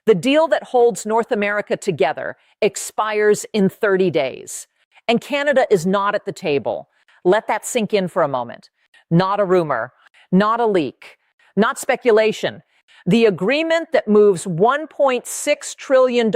The deal that holds North America together expires in 30 days. And Canada is not at the table. Let that sink in for a moment. Not a rumor, not a leak, not speculation. The agreement that moves $1.6 trillion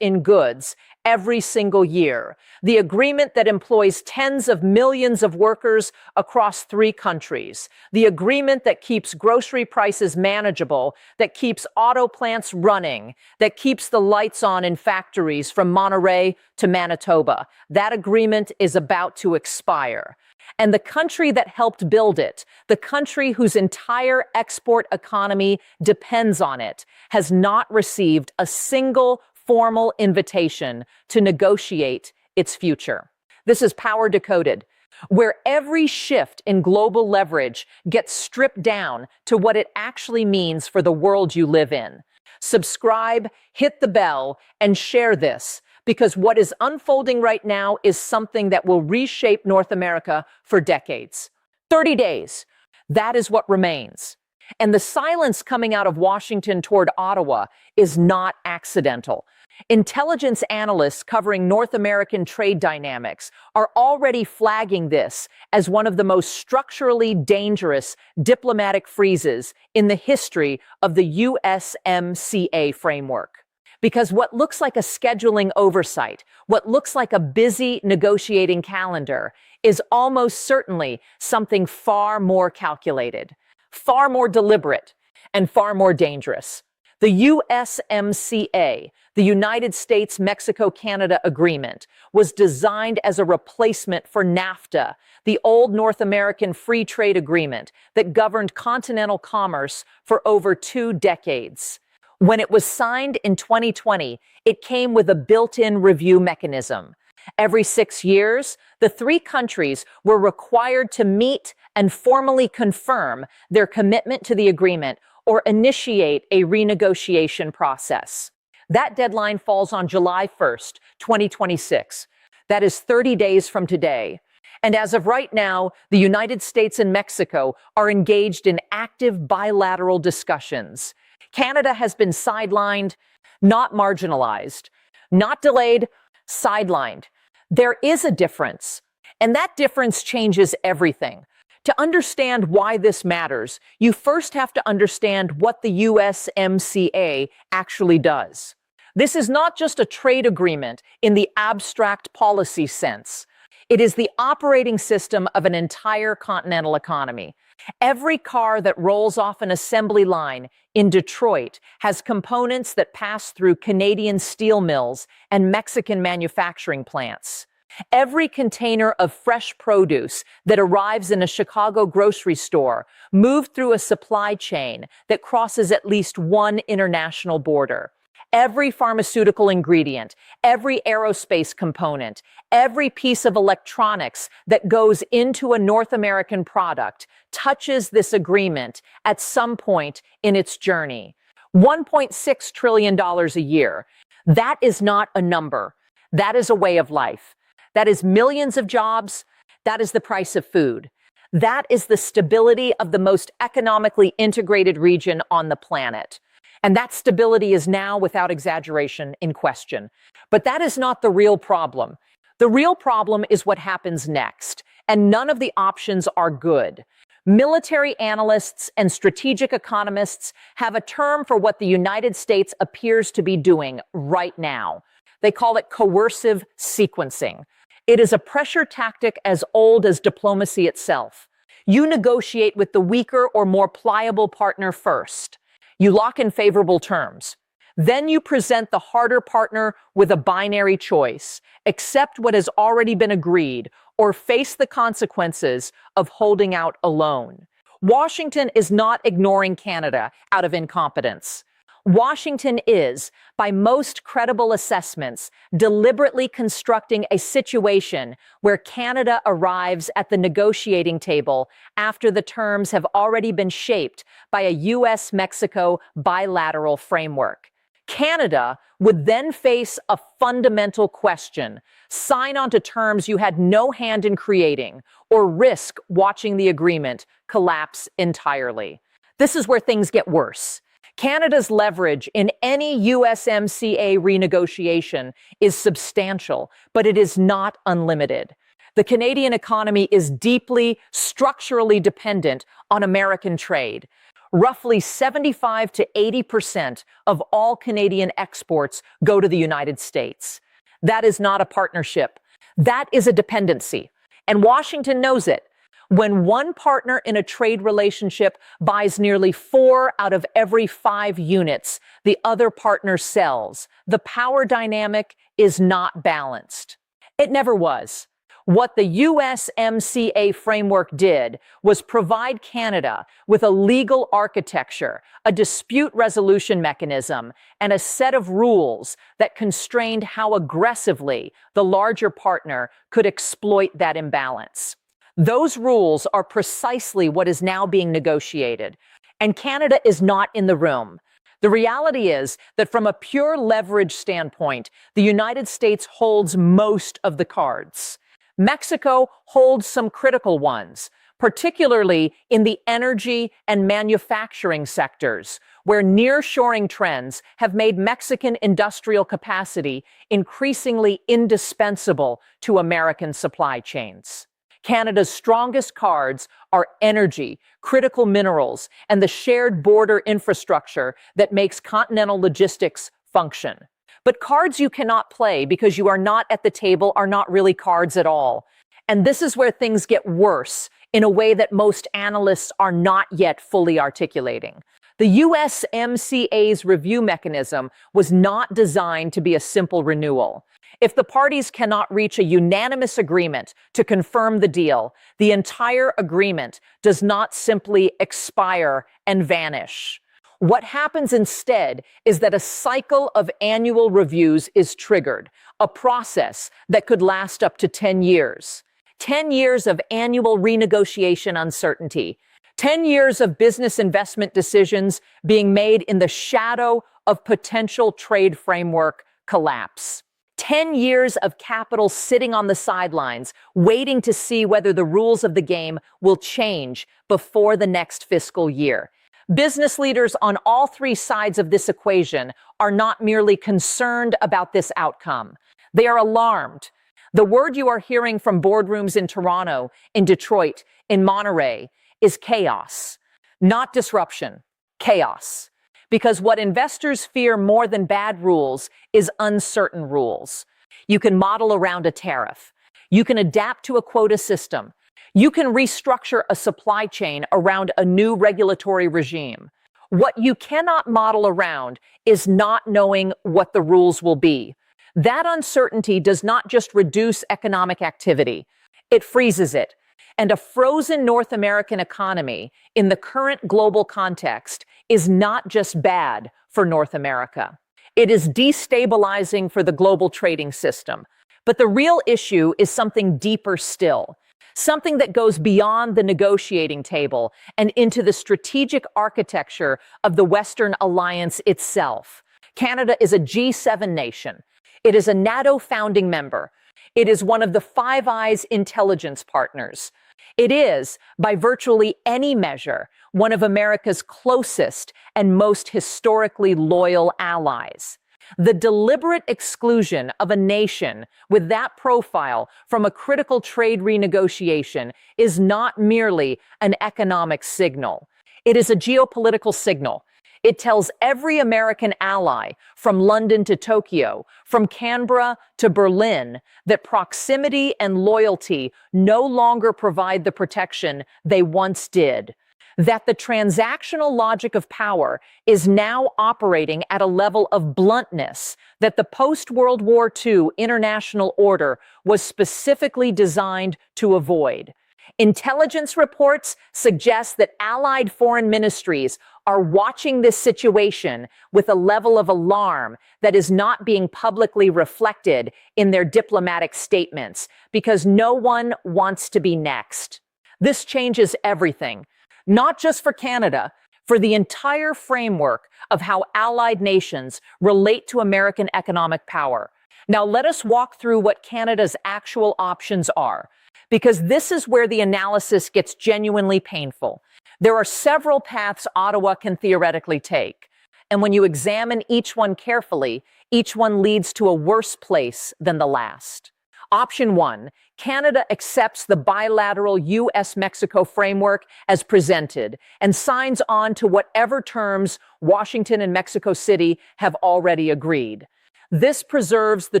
in goods every single year. The agreement that employs tens of millions of workers across 3 countries. The agreement that keeps grocery prices manageable, that keeps auto plants running, that keeps the lights on in factories from Monterey to Manitoba. That agreement is about to expire. And the country that helped build it, the country whose entire export economy depends on it, has not received a single formal invitation to negotiate its future. This is Power Decoded, where every shift in global leverage gets stripped down to what it actually means for the world you live in. Subscribe, hit the bell, and share this, because what is unfolding right now is something that will reshape North America for decades. 30 days, that is what remains. And the silence coming out of Washington toward Ottawa is not accidental. Intelligence analysts covering North American trade dynamics are already flagging this as one of the most structurally dangerous diplomatic freezes in the history of the USMCA framework. Because what looks like a scheduling oversight, what looks like a busy negotiating calendar, is almost certainly something far more calculated, far more deliberate, and far more dangerous. The USMCA, the United States-Mexico-Canada Agreement, was designed as a replacement for NAFTA, the old North American Free Trade Agreement that governed continental commerce for over 2 decades. When it was signed in 2020, it came with a built-in review mechanism. Every 6 years, the 3 countries were required to meet and formally confirm their commitment to the agreement or initiate a renegotiation process. That deadline falls on July 1st, 2026. That is 30 days from today. And as of right now, the United States and Mexico are engaged in active bilateral discussions. Canada has been sidelined, not marginalized, not delayed, sidelined. There is a difference, and that difference changes everything. To understand why this matters, you first have to understand what the USMCA actually does. This is not just a trade agreement in the abstract policy sense. It is the operating system of an entire continental economy. Every car that rolls off an assembly line in Detroit has components that pass through Canadian steel mills and Mexican manufacturing plants. Every container of fresh produce that arrives in a Chicago grocery store moved through a supply chain that crosses at least one international border. Every pharmaceutical ingredient, every aerospace component, every piece of electronics that goes into a North American product touches this agreement at some point in its journey. $1.6 trillion a year. That is not a number. That is a way of life. That is millions of jobs. That is the price of food. That is the stability of the most economically integrated region on the planet. And that stability is now, without exaggeration, in question. But that is not the real problem. The real problem is what happens next, and none of the options are good. Military analysts and strategic economists have a term for what the United States appears to be doing right now. They call it coercive sequencing. It is a pressure tactic as old as diplomacy itself. You negotiate with the weaker or more pliable partner first. You lock in favorable terms. Then you present the harder partner with a binary choice: accept what has already been agreed or face the consequences of holding out alone. Washington is not ignoring Canada out of incompetence. Washington is, by most credible assessments, deliberately constructing a situation where Canada arrives at the negotiating table after the terms have already been shaped by a US-Mexico bilateral framework. Canada would then face a fundamental question: sign on to terms you had no hand in creating, or risk watching the agreement collapse entirely. This is where things get worse. Canada's leverage in any USMCA renegotiation is substantial, but it is not unlimited. The Canadian economy is deeply, structurally dependent on American trade. Roughly 75 to 80% of all Canadian exports go to the United States. That is not a partnership. That is a dependency. And Washington knows it. When one partner in a trade relationship buys nearly 4 out of every 5 units the other partner sells, the power dynamic is not balanced. It never was. What the USMCA framework did was provide Canada with a legal architecture, a dispute resolution mechanism, and a set of rules that constrained how aggressively the larger partner could exploit that imbalance. Those rules are precisely what is now being negotiated, and Canada is not in the room. The reality is that from a pure leverage standpoint, the United States holds most of the cards. Mexico holds some critical ones, particularly in the energy and manufacturing sectors, where nearshoring trends have made Mexican industrial capacity increasingly indispensable to American supply chains. Canada's strongest cards are energy, critical minerals, and the shared border infrastructure that makes continental logistics function. But cards you cannot play because you are not at the table are not really cards at all. And this is where things get worse in a way that most analysts are not yet fully articulating. The USMCA's review mechanism was not designed to be a simple renewal. If the parties cannot reach a unanimous agreement to confirm the deal, the entire agreement does not simply expire and vanish. What happens instead is that a cycle of annual reviews is triggered, a process that could last up to 10 years. 10 years of annual renegotiation uncertainty. 10 years of business investment decisions being made in the shadow of potential trade framework collapse. 10 years of capital sitting on the sidelines, waiting to see whether the rules of the game will change before the next fiscal year. Business leaders on all 3 sides of this equation are not merely concerned about this outcome. They are alarmed. The word you are hearing from boardrooms in Toronto, in Detroit, in Monterey is chaos, not disruption, chaos. Because what investors fear more than bad rules is uncertain rules. You can model around a tariff. You can adapt to a quota system. You can restructure a supply chain around a new regulatory regime. What you cannot model around is not knowing what the rules will be. That uncertainty does not just reduce economic activity, it freezes it. And a frozen North American economy in the current global context is not just bad for North America. It is destabilizing for the global trading system. But the real issue is something deeper still. Something that goes beyond the negotiating table and into the strategic architecture of the Western alliance itself. Canada is a G7 nation. It is a NATO founding member. It is one of the Five Eyes intelligence partners. It is, by virtually any measure, one of America's closest and most historically loyal allies. The deliberate exclusion of a nation with that profile from a critical trade renegotiation is not merely an economic signal. It is a geopolitical signal. It tells every American ally, from London to Tokyo, from Canberra to Berlin, that proximity and loyalty no longer provide the protection they once did. That the transactional logic of power is now operating at a level of bluntness that the post-World War II international order was specifically designed to avoid. Intelligence reports suggest that allied foreign ministries are watching this situation with a level of alarm that is not being publicly reflected in their diplomatic statements because no one wants to be next. This changes everything, not just for Canada, for the entire framework of how allied nations relate to American economic power. Now let us walk through what Canada's actual options are, because this is where the analysis gets genuinely painful. There are several paths Ottawa can theoretically take. And when you examine each one carefully, each one leads to a worse place than the last. Option 1, Canada accepts the bilateral US-Mexico framework as presented and signs on to whatever terms Washington and Mexico City have already agreed. This preserves the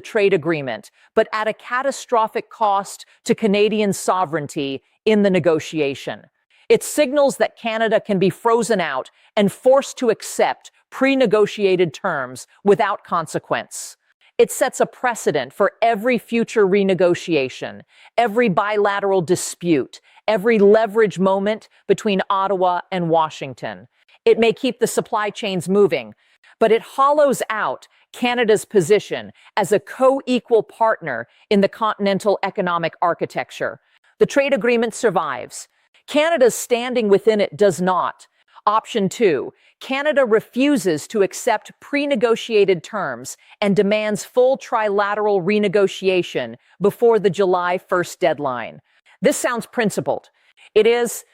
trade agreement, but at a catastrophic cost to Canadian sovereignty in the negotiation. It signals that Canada can be frozen out and forced to accept pre-negotiated terms without consequence. It sets a precedent for every future renegotiation, every bilateral dispute, every leverage moment between Ottawa and Washington. It may keep the supply chains moving, but it hollows out Canada's position as a co-equal partner in the continental economic architecture. The trade agreement survives. Canada's standing within it does not. Option 2, Canada refuses to accept pre-negotiated terms and demands full trilateral renegotiation before the July 1st deadline. This sounds principled. It is,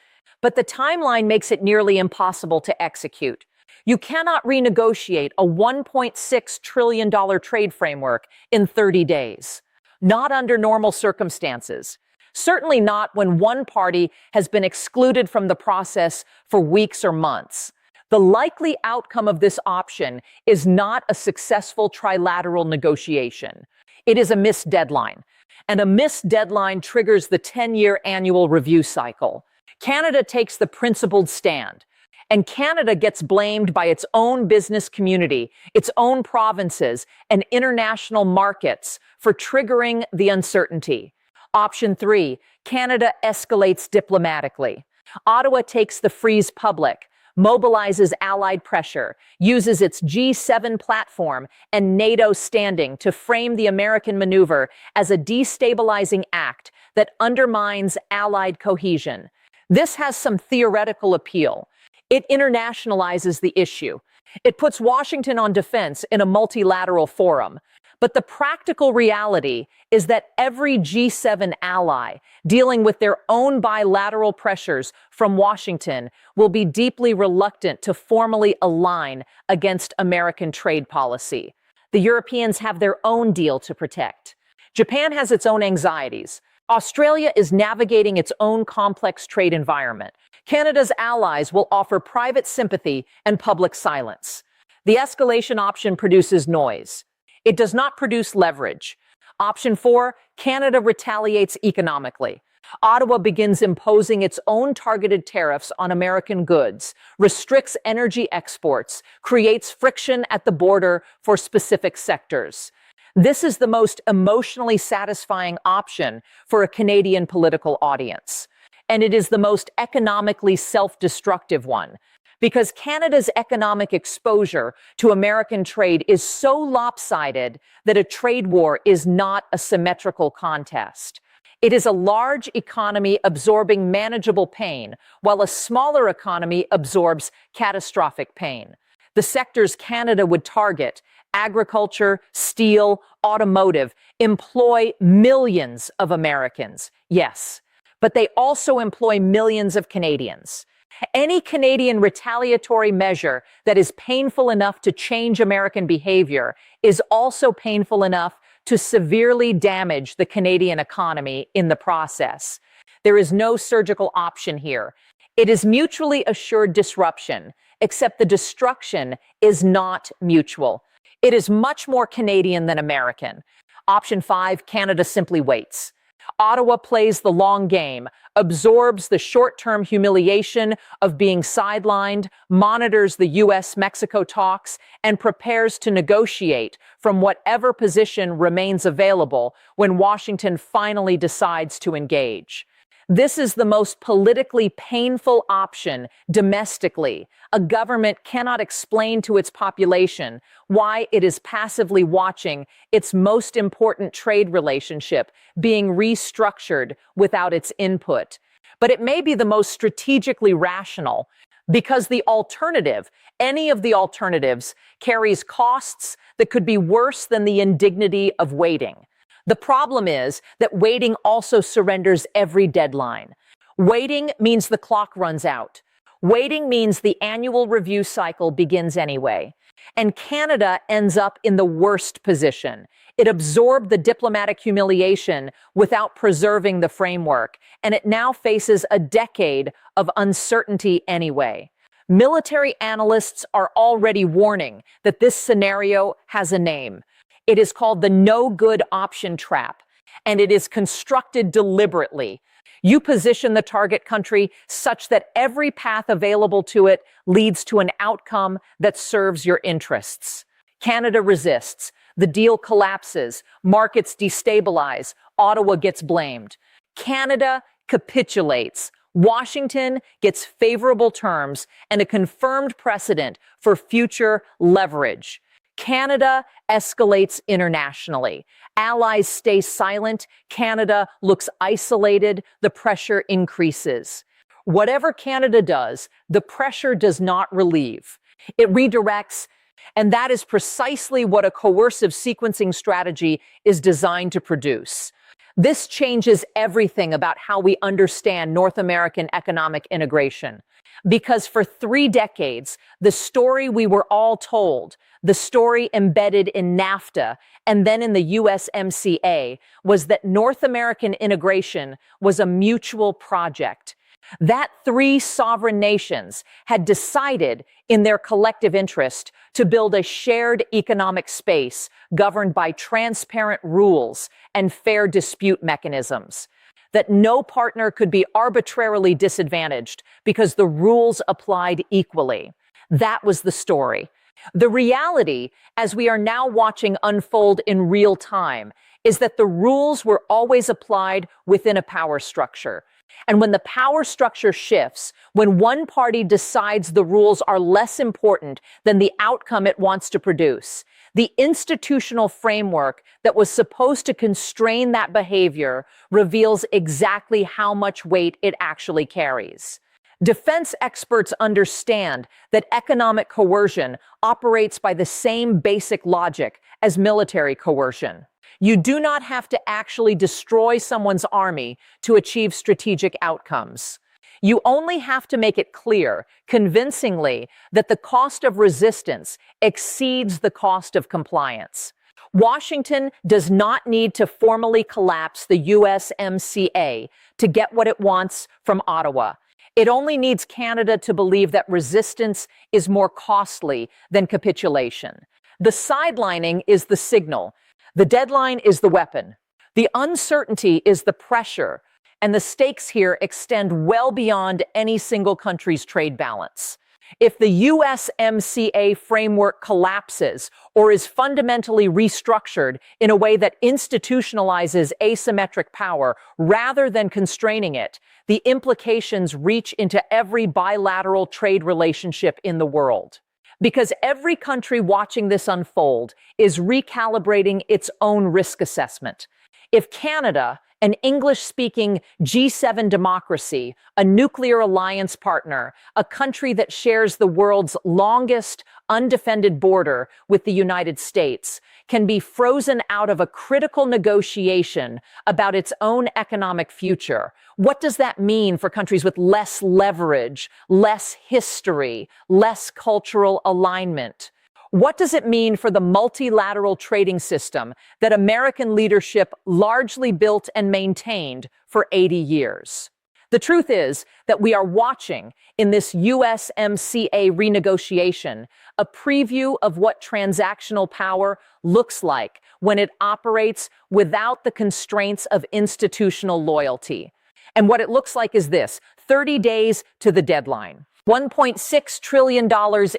but the timeline makes it nearly impossible to execute. You cannot renegotiate a $1.6 trillion trade framework in 30 days. Not under normal circumstances. Certainly not when one party has been excluded from the process for weeks or months. The likely outcome of this option is not a successful trilateral negotiation. It is a missed deadline, and a missed deadline triggers the 10-year annual review cycle. Canada takes the principled stand, and Canada gets blamed by its own business community, its own provinces, and international markets for triggering the uncertainty. Option 3, Canada escalates diplomatically. Ottawa takes the freeze public, mobilizes allied pressure, uses its G7 platform and NATO standing to frame the American maneuver as a destabilizing act that undermines allied cohesion. This has some theoretical appeal. It internationalizes the issue. It puts Washington on defense in a multilateral forum. But the practical reality is that every G7 ally dealing with their own bilateral pressures from Washington will be deeply reluctant to formally align against American trade policy. The Europeans have their own deal to protect. Japan has its own anxieties. Australia is navigating its own complex trade environment. Canada's allies will offer private sympathy and public silence. The escalation option produces noise. It does not produce leverage. Option 4, Canada retaliates economically. Ottawa begins imposing its own targeted tariffs on American goods, restricts energy exports, creates friction at the border for specific sectors. This is the most emotionally satisfying option for a Canadian political audience. And it is the most economically self-destructive one, because Canada's economic exposure to American trade is so lopsided that a trade war is not a symmetrical contest. It is a large economy absorbing manageable pain, while a smaller economy absorbs catastrophic pain. The sectors Canada would target, agriculture, steel, automotive, employ millions of Americans, yes, but they also employ millions of Canadians. Any Canadian retaliatory measure that is painful enough to change American behavior is also painful enough to severely damage the Canadian economy in the process. There is no surgical option here. It is mutually assured disruption, except the destruction is not mutual. It is much more Canadian than American. Option 5, Canada simply waits. Ottawa plays the long game, absorbs the short-term humiliation of being sidelined, monitors the US-Mexico talks, and prepares to negotiate from whatever position remains available when Washington finally decides to engage. This is the most politically painful option domestically. A government cannot explain to its population why it is passively watching its most important trade relationship being restructured without its input. But it may be the most strategically rational because the alternative, any of the alternatives, carries costs that could be worse than the indignity of waiting. The problem is that waiting also surrenders every deadline. Waiting means the clock runs out. Waiting means the annual review cycle begins anyway. And Canada ends up in the worst position. It absorbed the diplomatic humiliation without preserving the framework, and it now faces a decade of uncertainty anyway. Military analysts are already warning that this scenario has a name. It is called the no-good option trap, and it is constructed deliberately. You position the target country such that every path available to it leads to an outcome that serves your interests. Canada resists. The deal collapses. Markets destabilize. Ottawa gets blamed. Canada capitulates. Washington gets favorable terms and a confirmed precedent for future leverage. Canada escalates internationally. Allies stay silent. Canada looks isolated. The pressure increases. Whatever Canada does, the pressure does not relieve. It redirects, and that is precisely what a coercive sequencing strategy is designed to produce. This changes everything about how we understand North American economic integration. Because for 3 decades, the story we were all told, the story embedded in NAFTA and then in the USMCA, was that North American integration was a mutual project. That 3 sovereign nations had decided in their collective interest to build a shared economic space governed by transparent rules and fair dispute mechanisms. That no partner could be arbitrarily disadvantaged because the rules applied equally. That was the story. The reality, as we are now watching unfold in real time, is that the rules were always applied within a power structure. And when the power structure shifts, when one party decides the rules are less important than the outcome it wants to produce, the institutional framework that was supposed to constrain that behavior reveals exactly how much weight it actually carries. Defense experts understand that economic coercion operates by the same basic logic as military coercion. You do not have to actually destroy someone's army to achieve strategic outcomes. You only have to make it clear, convincingly, that the cost of resistance exceeds the cost of compliance. Washington does not need to formally collapse the USMCA to get what it wants from Ottawa. It only needs Canada to believe that resistance is more costly than capitulation. The sidelining is the signal. The deadline is the weapon. The uncertainty is the pressure. And the stakes here extend well beyond any single country's trade balance. If the USMCA framework collapses or is fundamentally restructured in a way that institutionalizes asymmetric power rather than constraining it, the implications reach into every bilateral trade relationship in the world. Because every country watching this unfold is recalibrating its own risk assessment. If Canada, an English-speaking G7 democracy, a nuclear alliance partner, a country that shares the world's longest undefended border with the United States, can be frozen out of a critical negotiation about its own economic future, what does that mean for countries with less leverage, less history, less cultural alignment? What does it mean for the multilateral trading system that American leadership largely built and maintained for 80 years? The truth is that we are watching in this USMCA renegotiation a preview of what transactional power looks like when it operates without the constraints of institutional loyalty. And what it looks like is this: 30 days to the deadline, $1.6 trillion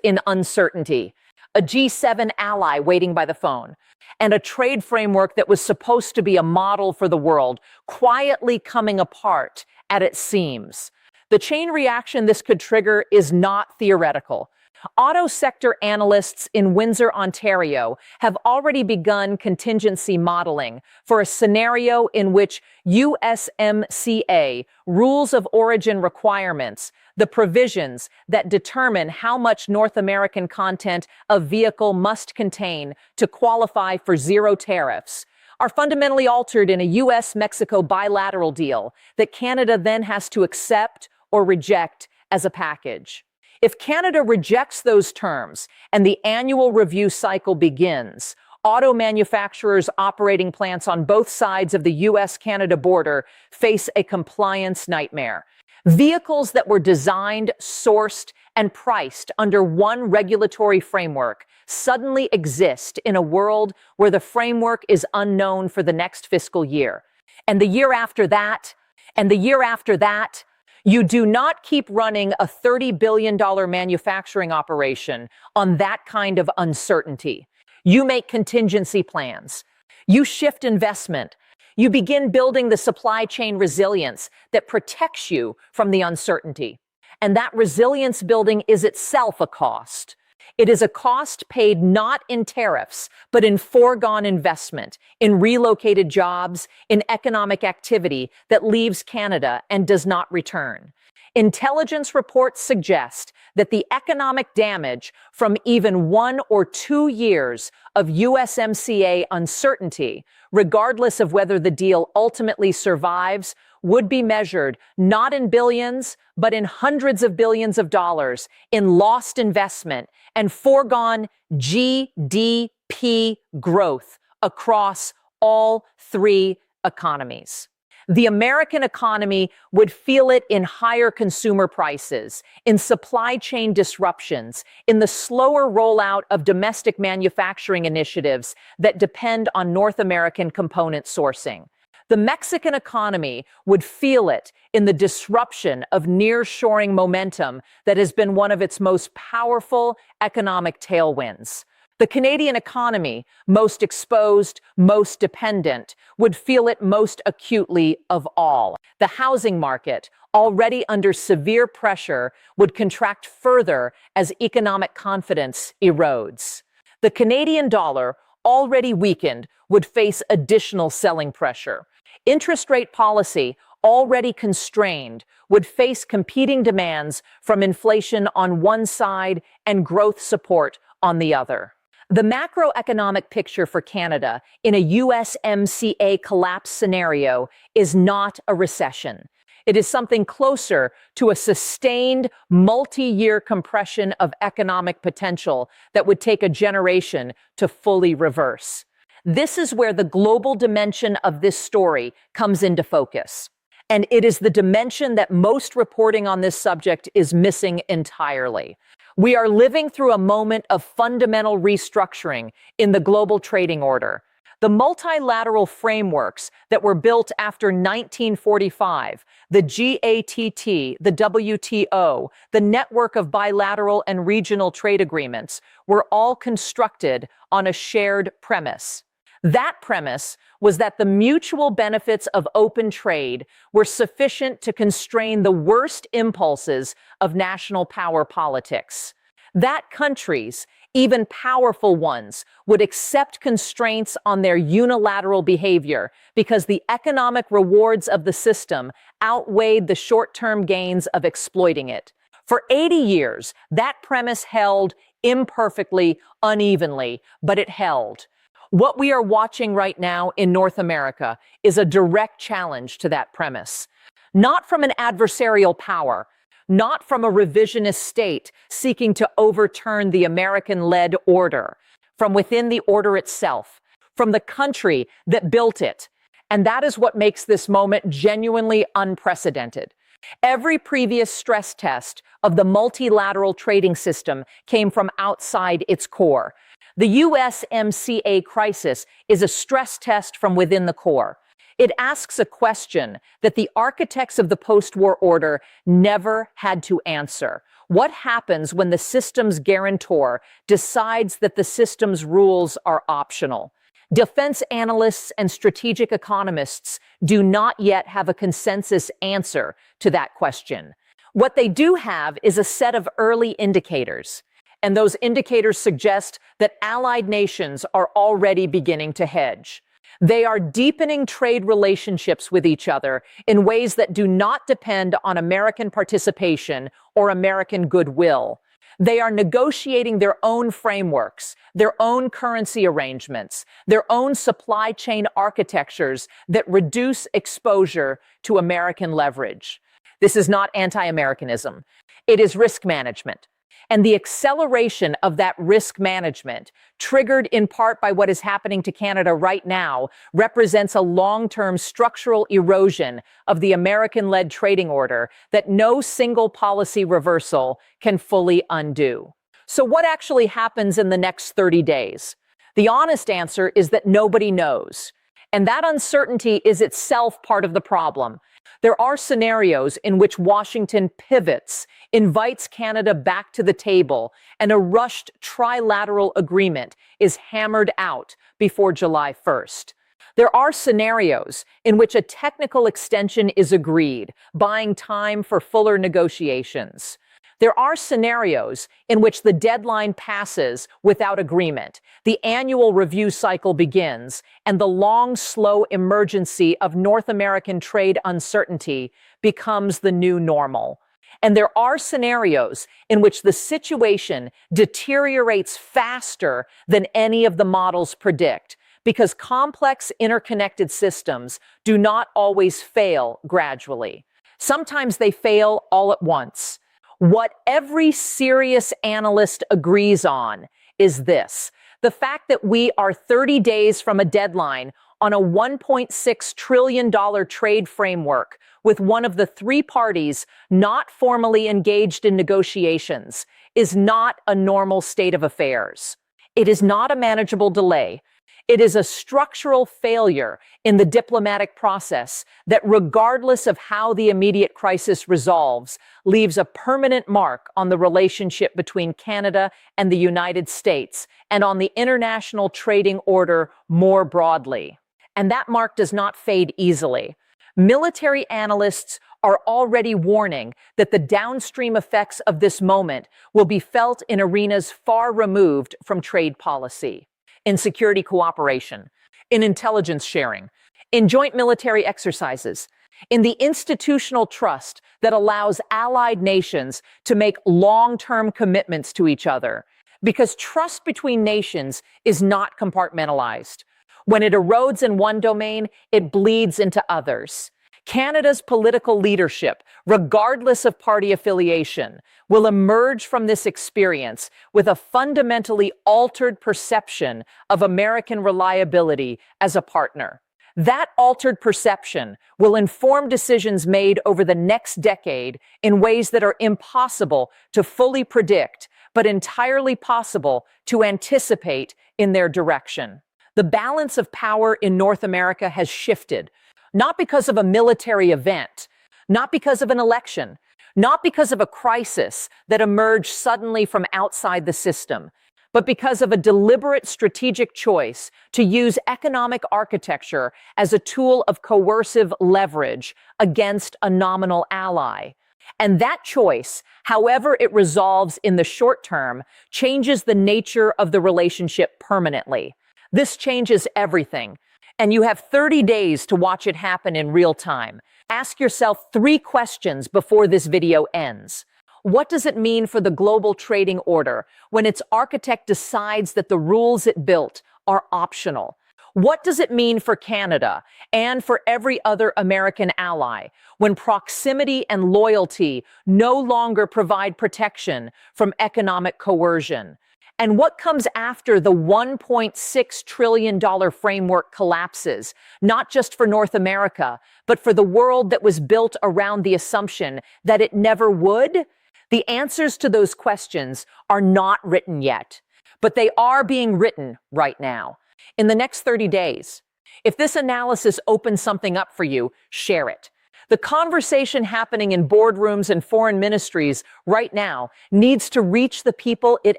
in uncertainty, a G7 ally waiting by the phone, and a trade framework that was supposed to be a model for the world quietly coming apart at its seams. The chain reaction this could trigger is not theoretical. Auto sector analysts in Windsor, Ontario, have already begun contingency modeling for a scenario in which USMCA rules of origin requirements, the provisions that determine how much North American content a vehicle must contain to qualify for zero tariffs, are fundamentally altered in a US-Mexico bilateral deal that Canada then has to accept or reject as a package. If Canada rejects those terms and the annual review cycle begins, auto manufacturers operating plants on both sides of the US-Canada border face a compliance nightmare. Vehicles that were designed, sourced, and priced under one regulatory framework suddenly exist in a world where the framework is unknown for the next fiscal year. And the year after that, and the year after that, you do not keep running a $30 billion manufacturing operation on that kind of uncertainty. You make contingency plans. You shift investment. You begin building the supply chain resilience that protects you from the uncertainty. And that resilience building is itself a cost. It is a cost paid not in tariffs, but in foregone investment, in relocated jobs, in economic activity that leaves Canada and does not return. Intelligence reports suggest that the economic damage from even 1 or 2 years of USMCA uncertainty, regardless of whether the deal ultimately survives, would be measured not in billions, but in hundreds of billions of dollars in lost investment and foregone GDP growth across all 3 economies. The American economy would feel it in higher consumer prices, in supply chain disruptions, in the slower rollout of domestic manufacturing initiatives that depend on North American component sourcing. The Mexican economy would feel it in the disruption of nearshoring momentum that has been one of its most powerful economic tailwinds. The Canadian economy, most exposed, most dependent, would feel it most acutely of all. The housing market, already under severe pressure, would contract further as economic confidence erodes. The Canadian dollar, already weakened, would face additional selling pressure. Interest rate policy, already constrained, would face competing demands from inflation on one side and growth support on the other. The macroeconomic picture for Canada in a USMCA collapse scenario is not a recession. It is something closer to a sustained multi-year compression of economic potential that would take a generation to fully reverse. This is where the global dimension of this story comes into focus. And it is the dimension that most reporting on this subject is missing entirely. We are living through a moment of fundamental restructuring in the global trading order. The multilateral frameworks that were built after 1945, the GATT, the WTO, the network of bilateral and regional trade agreements, were all constructed on a shared premise. That premise was that the mutual benefits of open trade were sufficient to constrain the worst impulses of national power politics. That countries, even powerful ones, would accept constraints on their unilateral behavior because the economic rewards of the system outweighed the short-term gains of exploiting it. For 80 years, that premise held imperfectly, unevenly, but it held. What we are watching right now in North America is a direct challenge to that premise. Not from an adversarial power, not from a revisionist state seeking to overturn the American-led order, from within the order itself, from the country that built it. And that is what makes this moment genuinely unprecedented. Every previous stress test of the multilateral trading system came from outside its core. The USMCA crisis is a stress test from within the core. It asks a question that the architects of the post-war order never had to answer. What happens when the system's guarantor decides that the system's rules are optional? Defense analysts and strategic economists do not yet have a consensus answer to that question. What they do have is a set of early indicators. And those indicators suggest that allied nations are already beginning to hedge. They are deepening trade relationships with each other in ways that do not depend on American participation or American goodwill. They are negotiating their own frameworks, their own currency arrangements, their own supply chain architectures that reduce exposure to American leverage. This is not anti-Americanism. It is risk management. And the acceleration of that risk management, triggered in part by what is happening to Canada right now, represents a long-term structural erosion of the American-led trading order that no single policy reversal can fully undo. So what actually happens in the next 30 days? The honest answer is that nobody knows. And that uncertainty is itself part of the problem. There are scenarios in which Washington pivots, invites Canada back to the table, and a rushed trilateral agreement is hammered out before July 1st. There are scenarios in which a technical extension is agreed, buying time for fuller negotiations. There are scenarios in which the deadline passes without agreement, the annual review cycle begins, and the long, slow emergency of North American trade uncertainty becomes the new normal. And there are scenarios in which the situation deteriorates faster than any of the models predict, because complex interconnected systems do not always fail gradually. Sometimes they fail all at once. What every serious analyst agrees on is this: the fact that we are 30 days from a deadline on a $1.6 trillion trade framework with one of the three parties not formally engaged in negotiations is not a normal state of affairs. It is not a manageable delay. It is a structural failure in the diplomatic process that, regardless of how the immediate crisis resolves, leaves a permanent mark on the relationship between Canada and the United States and on the international trading order more broadly. And that mark does not fade easily. Military analysts are already warning that the downstream effects of this moment will be felt in arenas far removed from trade policy. In security cooperation, in intelligence sharing, in joint military exercises, in the institutional trust that allows allied nations to make long-term commitments to each other. Because trust between nations is not compartmentalized. When it erodes in one domain, it bleeds into others. Canada's political leadership, regardless of party affiliation, will emerge from this experience with a fundamentally altered perception of American reliability as a partner. That altered perception will inform decisions made over the next decade in ways that are impossible to fully predict, but entirely possible to anticipate in their direction. The balance of power in North America has shifted, not because of a military event, not because of an election, not because of a crisis that emerged suddenly from outside the system, but because of a deliberate strategic choice to use economic architecture as a tool of coercive leverage against a nominal ally. And that choice, however it resolves in the short term, changes the nature of the relationship permanently. This changes everything. And you have 30 days to watch it happen in real time. Ask yourself 3 questions before this video ends. What does it mean for the global trading order when its architect decides that the rules it built are optional? What does it mean for Canada and for every other American ally when proximity and loyalty no longer provide protection from economic coercion? And what comes after the $1.6 trillion framework collapses, not just for North America, but for the world that was built around the assumption that it never would? The answers to those questions are not written yet, but they are being written right now. In the next 30 days, if this analysis opens something up for you, share it. The conversation happening in boardrooms and foreign ministries right now needs to reach the people it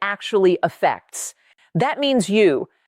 actually affects. That means you,